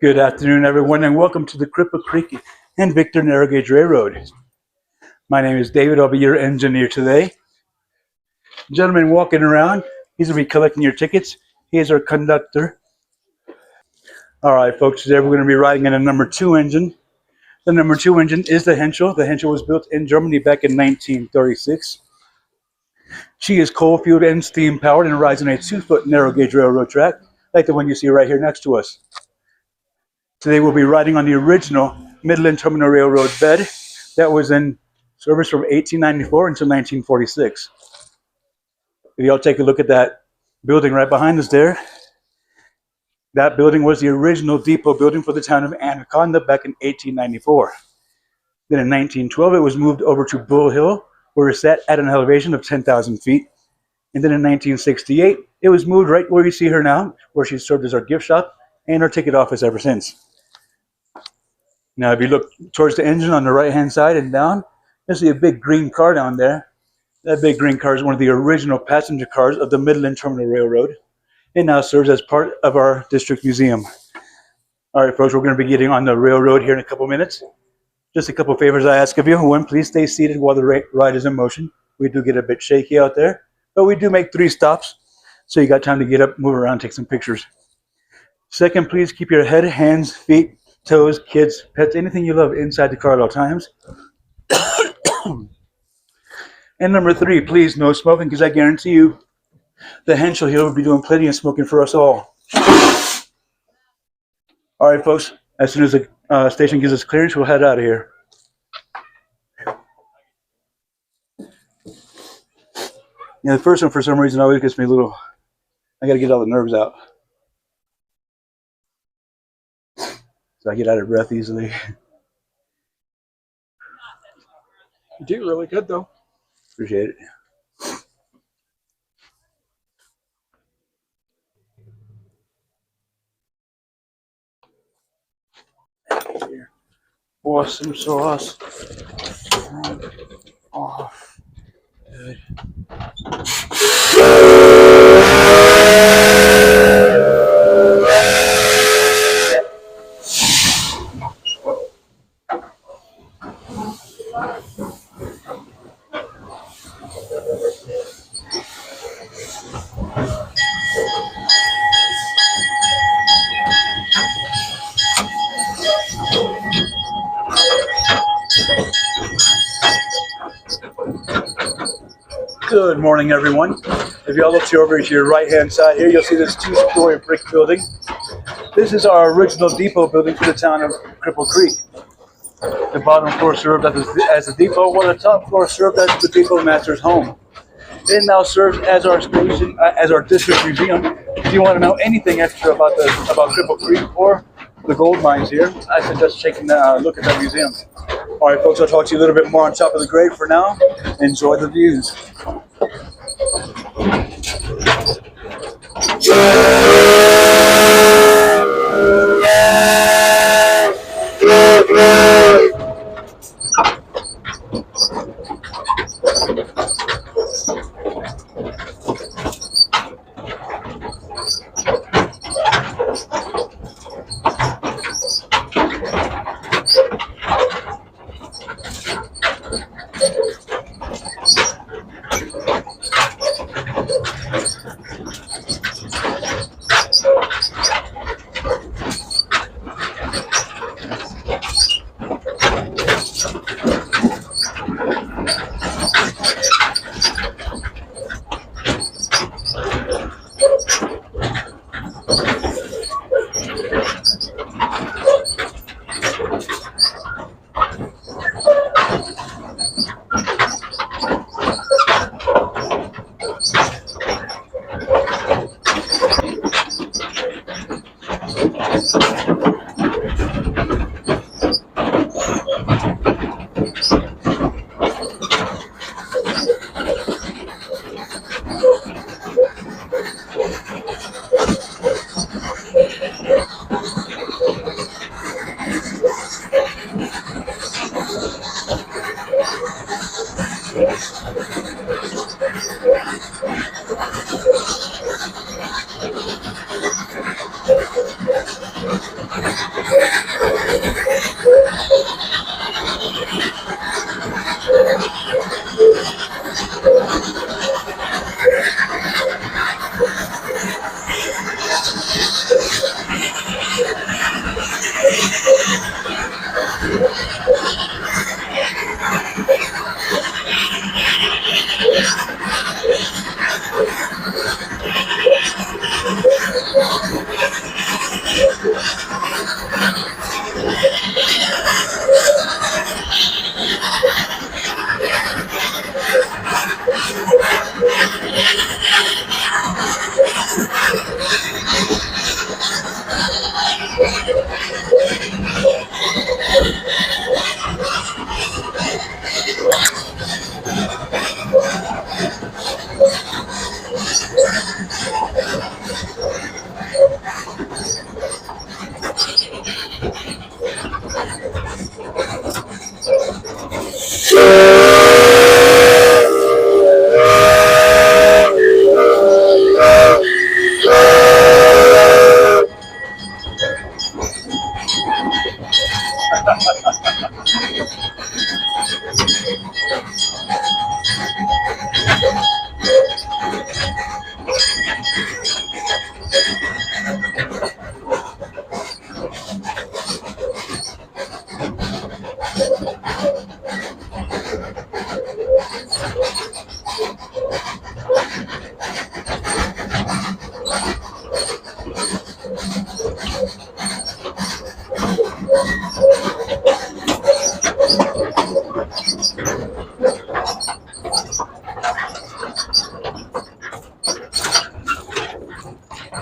Good afternoon, everyone, and welcome to the Cripple Creek and Victor Narrow Gauge Railroad. My name is David. I'll be your engineer today. Gentleman walking around, he's going to be collecting your tickets. He is our conductor. All right, folks, today we're going to be riding in a number 2 engine. The number 2 engine is the Henschel. The Henschel was built in Germany back in 1936. She is coal-fueled and steam-powered and rides on a 2-foot narrow gauge railroad track, like the one you see right here next to us. Today we'll be riding on the original Midland Terminal Railroad bed that was in service from 1894 until 1946. If y'all take a look at that building right behind us there, that building was the original depot building for the town of Anaconda back in 1894. Then in 1912 it was moved over to Bull Hill, where it sat at an elevation of 10,000 feet. And then in 1968 it was moved right where you see her now, where she served as our gift shop and our ticket office ever since. Now, if you look towards the engine on the right-hand side and down, you'll see a big green car down there. That big green car is one of the original passenger cars of the Midland Terminal Railroad. It now serves as part of our district museum. All right, folks, we're going to be getting on the railroad here in a couple minutes. Just a couple favors I ask of you. One, please stay seated while the ride is in motion. We do get a bit shaky out there, but we do make 3 stops, so you got time to get up, move around, take some pictures. Second, please keep your head, hands, feet, toes, kids, pets, anything you love inside the car at all times. And number 3, please, no smoking, because I guarantee you the Henschel here will be doing plenty of smoking for us all. All right, folks, as soon as the station gives us clearance, we'll head out of here. Yeah, the first one, for some reason, always gets me a little, I got to get all the nerves out. So I get out of breath easily. You do really good, though. Appreciate it. Awesome sauce. Off. Good. Good morning, everyone. If y'all look over to your right-hand side here, you'll see this 2-story brick building. This is our original depot building for the town of Cripple Creek. The bottom floor served as the depot, while the top floor served as the depot master's home. It now serves as our station, as our district museum. If you want to know anything extra about Cripple Creek or the gold mines here, I suggest taking a look at that museum. All right, folks, I'll talk to you a little bit more on top of the grade. For now, enjoy the views.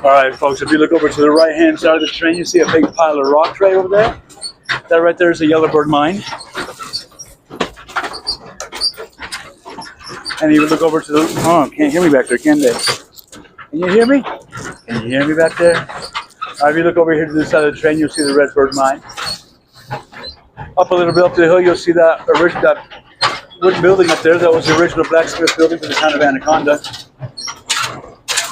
All right, folks, if you look over to the right-hand side of the train, you see a big pile of rocks right over there. That right there is the Yellowbird mine. And you look over to the, oh, can't hear me back there, can they? Can you hear me? Can you hear me back there? If you look over here to the side of the train, you'll see the Redbird mine. Up a little bit up the hill, you'll see that wooden building up there. That was the original blacksmith building for the town of Anaconda.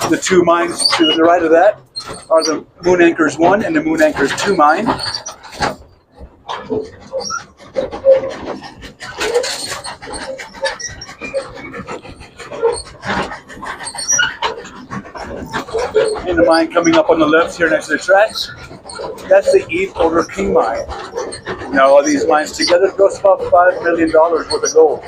The two mines to the right of that are the Moon Anchors 1 and the Moon Anchors 2 mine. And the mine coming up on the left here next to the tracks, that's the Eve Older King mine. Now all these mines together cost about $5 million worth of gold.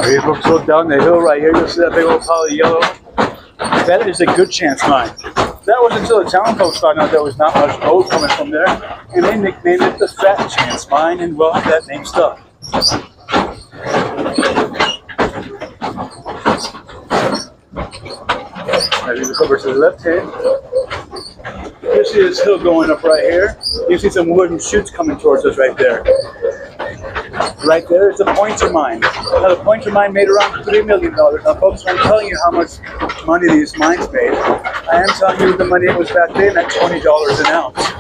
If you look down the hill right here, you'll see that big old pile of yellow. That is a good chance mine. That was until the town folks found out there was not much gold coming from there, and they nicknamed it the Fat Chance Mine, and well, that name stuck. As you look over to the left hand, you see this hill going up right here. You see some wooden chutes coming towards us right there. Right there is the Pointer Mine. Now the Pointer Mine made around $3 million. Now folks, I'm telling you how much money these mines made. I am telling you the money was back then at $20 an ounce.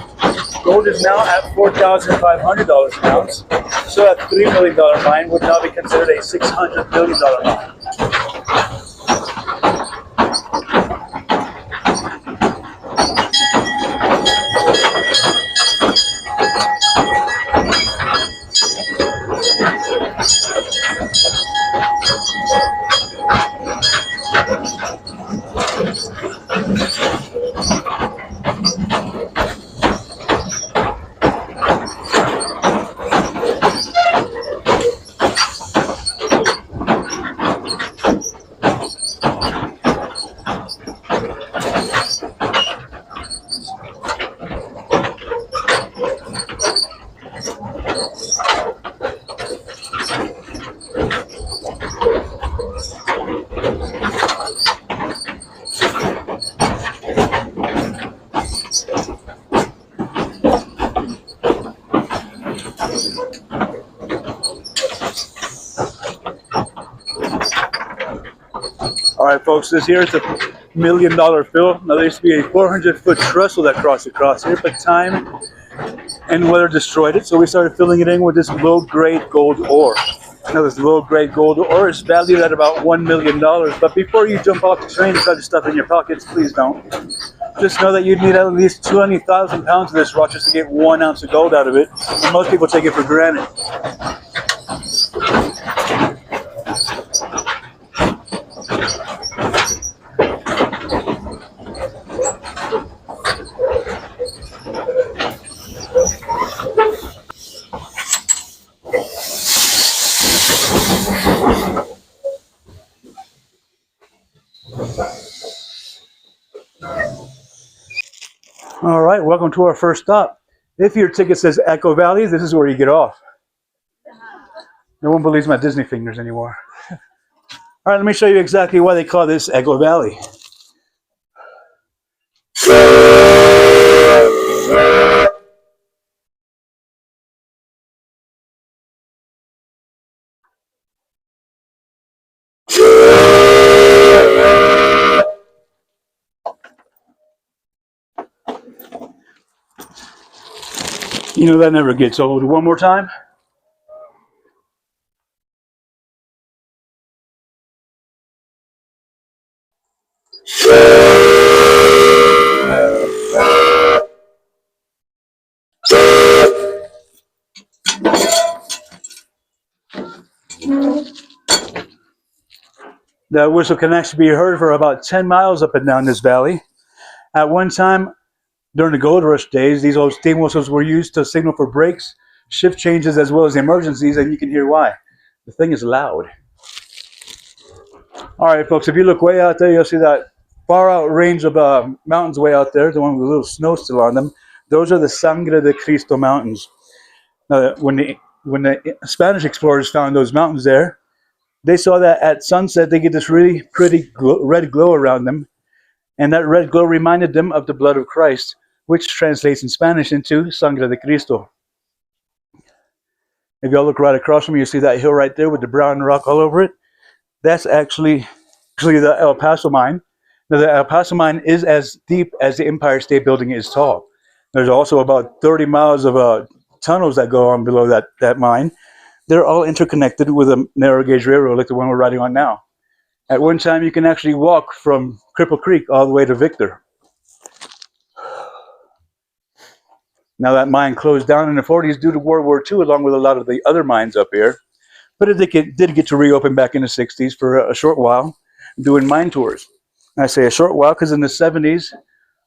Gold is now at $4,500 an ounce. So that $3 million mine would now be considered a $600 million mine. right, folks, this here is a $1 million fill. Now, there used to be a 400-foot trestle that crossed across here, but time and weather destroyed it, so we started filling it in with this low-grade gold ore. Now, this low-grade gold ore is valued at about $1 million, but before you jump off the train and try to stuff it in your pockets, please don't. Just know that you'd need at least 20,000 pounds of this rock just to get 1 ounce of gold out of it, and most people take it for granted. All right, welcome to our first stop. If your ticket says Echo Valley, this is where you get off. No one believes my Disney fingers anymore. All right, let me show you exactly why they call this Echo Valley. You know, that never gets old. One more time. That whistle can actually be heard for about 10 miles up and down this valley. At one time, during the gold rush days, these old steam whistles were used to signal for breaks, shift changes, as well as emergencies, and you can hear why. The thing is loud. All right, folks, if you look way out there, you'll see that far out range of mountains way out there, the one with a little snow still on them. Those are the Sangre de Cristo Mountains. Now, when the Spanish explorers found those mountains there, they saw that at sunset they get this really pretty red glow around them, and that red glow reminded them of the blood of Christ, which translates in Spanish into Sangre de Cristo. If y'all look right across from me, you see that hill right there with the brown rock all over it. That's actually the El Paso mine. Now, the El Paso mine is as deep as the Empire State Building is tall. There's also about 30 miles of tunnels that go on below that mine. They're all interconnected with a narrow gauge railroad like the one we're riding on now. At one time, you can actually walk from Cripple Creek all the way to Victor. Now, that mine closed down in the 40s due to World War II, along with a lot of the other mines up here. But it did get to reopen back in the 60s for a short while, doing mine tours. And I say a short while because in the 70s,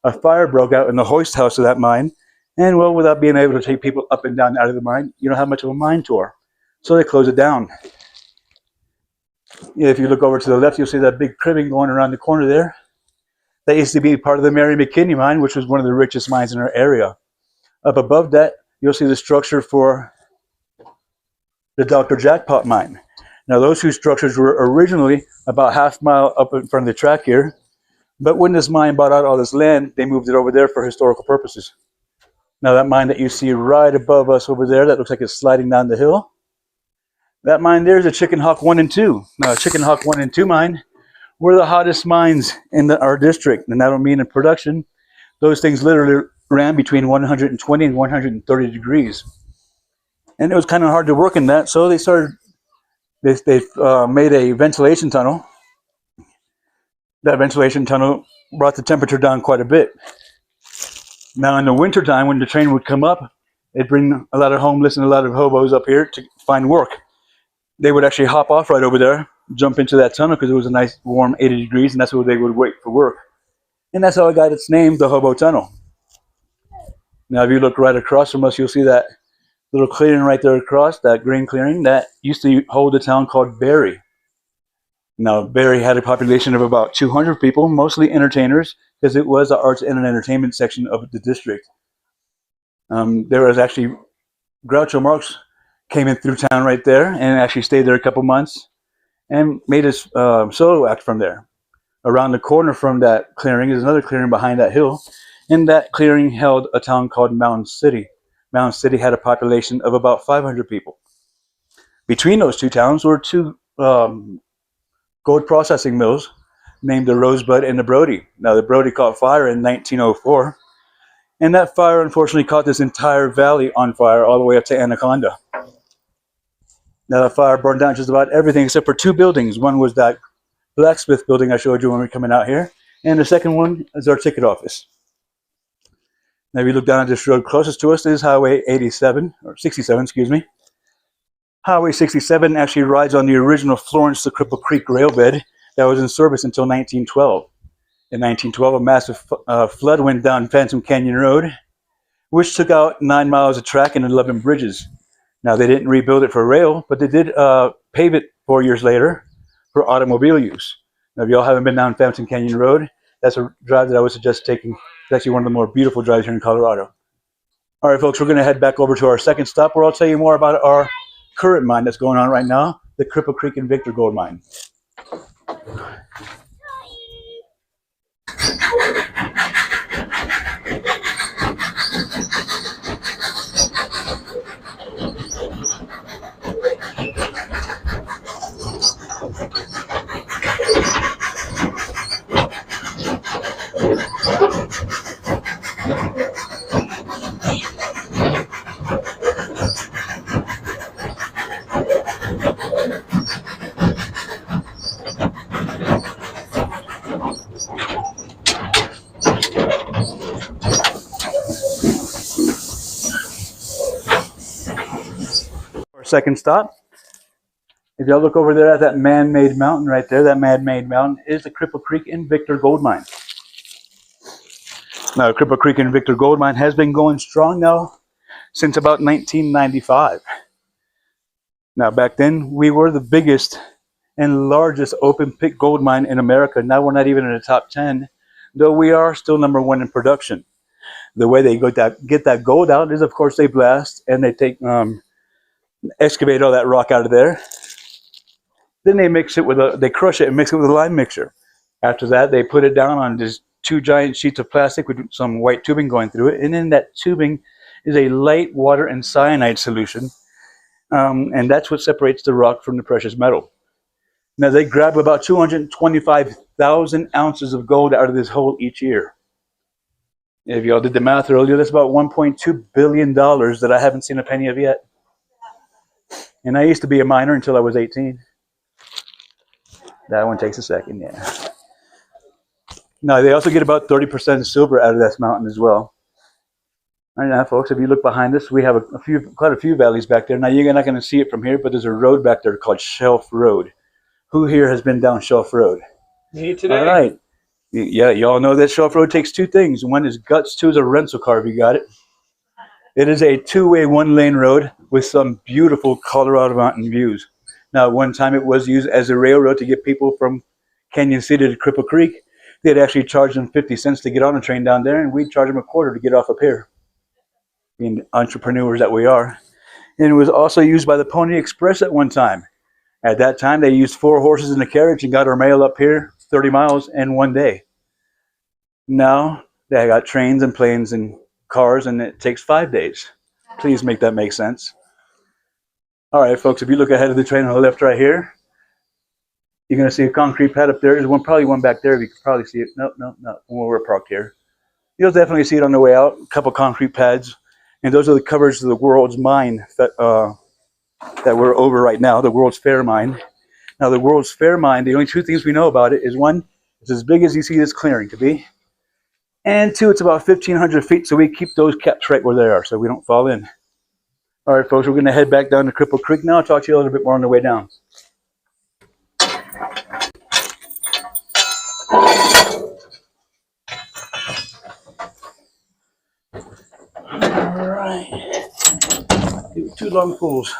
a fire broke out in the hoist house of that mine. And, well, without being able to take people up and down out of the mine, you don't have much of a mine tour. So they closed it down. If you look over to the left, you'll see that big cribbing going around the corner there. That used to be part of the Mary McKinney mine, which was one of the richest mines in our area. Up above that, you'll see the structure for the Dr. Jackpot mine. Now, those two structures were originally about half mile up in front of the track here, but when this mine bought out all this land, they moved it over there for historical purposes. Now, that mine that you see right above us over there, that looks like it's sliding down the hill, that mine there is a Chicken Hawk 1 and 2. Now, Chicken Hawk 1 and 2 mine were the hottest mines in our district, and I don't mean in production. Those things literally ran between 120 and 130 degrees. And it was kind of hard to work in that, so they made a ventilation tunnel. That ventilation tunnel brought the temperature down quite a bit. Now, in the wintertime, when the train would come up, it'd bring a lot of homeless and a lot of hobos up here to find work. They would actually hop off right over there, jump into that tunnel because it was a nice warm 80 degrees, and that's where they would wait for work. And that's how it got its name, the Hobo Tunnel. Now, if you look right across from us, you'll see that little clearing right there across, that green clearing, that used to hold a town called Barry. Now, Barry had a population of about 200 people, mostly entertainers, because it was the arts and entertainment section of the district. There was actually Groucho Marx came in through town right there and actually stayed there a couple months and made his solo act from there. Around the corner from that clearing is another clearing behind that hill, and that clearing held a town called Mountain City. Mountain City had a population of about 500 people. Between those two towns were two gold processing mills named the Rosebud and the Brody. Now, the Brody caught fire in 1904, and that fire unfortunately caught this entire valley on fire all the way up to Anaconda. Now, the fire burned down just about everything except for two buildings. One was that blacksmith building I showed you when we were coming out here, and the second one is our ticket office. Now, if you look down at this road closest to us, this is Highway 87, or 67, excuse me. Highway 67 actually rides on the original Florence to Cripple Creek railbed that was in service until 1912. In 1912, a massive flood went down Phantom Canyon Road, which took out 9 miles of track and 11 bridges. Now, they didn't rebuild it for rail, but they did pave it 4 years later for automobile use. Now, if y'all haven't been down Phantom Canyon Road, that's a drive that I would suggest taking. It's actually one of the more beautiful drives here in Colorado. All right, folks, we're going to head back over to our second stop where I'll tell you more about our current mine that's going on right now, the Cripple Creek and Victor Gold Mine. Our second stop. If y'all look over there at that man-made mountain right there, that man-made mountain is the Cripple Creek and Victor Gold Mine. Now, Cripple Creek and Victor Gold Mine has been going strong now since about 1995. Now, back then, we were the biggest and largest open pit gold mine in America. Now we're not even in the top 10, though we are still #1 in production. The way they get that gold out is, of course, they blast and they take excavate all that rock out of there. Then they mix it with they crush it and mix it with a lime mixture. After that, they put it down on just 2 giant sheets of plastic with some white tubing going through it, and in that tubing is a light water and cyanide solution, and that's what separates the rock from the precious metal. Now, they grab about 225,000 ounces of gold out of this hole each year. If y'all did the math earlier, that's about $1.2 billion that I haven't seen a penny of yet. And I used to be a miner until I was 18. That one takes a second, yeah. Now, they also get about 30% silver out of this mountain as well. All right, now, folks, if you look behind us, we have quite a few valleys back there. Now, you're not going to see it from here, but there's a road back there called Shelf Road. Who here has been down Shelf Road? Me today. All right. Yeah, y'all know that Shelf Road takes 2 things. One is guts, 2 is a rental car if you got it. It is a 2-way, 1-lane road with some beautiful Colorado mountain views. Now, one time it was used as a railroad to get people from Canyon City to Cripple Creek. They'd actually charge them 50 cents to get on a train down there, and we'd charge them $0.25 to get off up here. Being entrepreneurs that we are. And it was also used by the Pony Express at one time. At that time, they used 4 horses in a carriage and got our mail up here 30 miles in 1 day. Now, they got trains and planes and cars, and it takes 5 days. Please make that make sense. All right, folks, if you look ahead of the train on the left right here, you're going to see a concrete pad up there. There's probably one back there. You can probably see it. Nope, when we're parked here. You'll definitely see it on the way out. A couple concrete pads. And those are the covers of the World's Mine that we're over right now, the World's Fair Mine. Now, the World's Fair Mine, the only 2 things we know about it is, 1, it's as big as you see this clearing to be. And 2, it's about 1,500 feet, so we keep those caps right where they are so we don't fall in. All right, folks, we're going to head back down to Cripple Creek now. I'll talk to you a little bit more on the way down. All right. Give it 2 long pulls.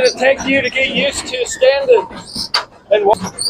it take you to get used to standing and walking?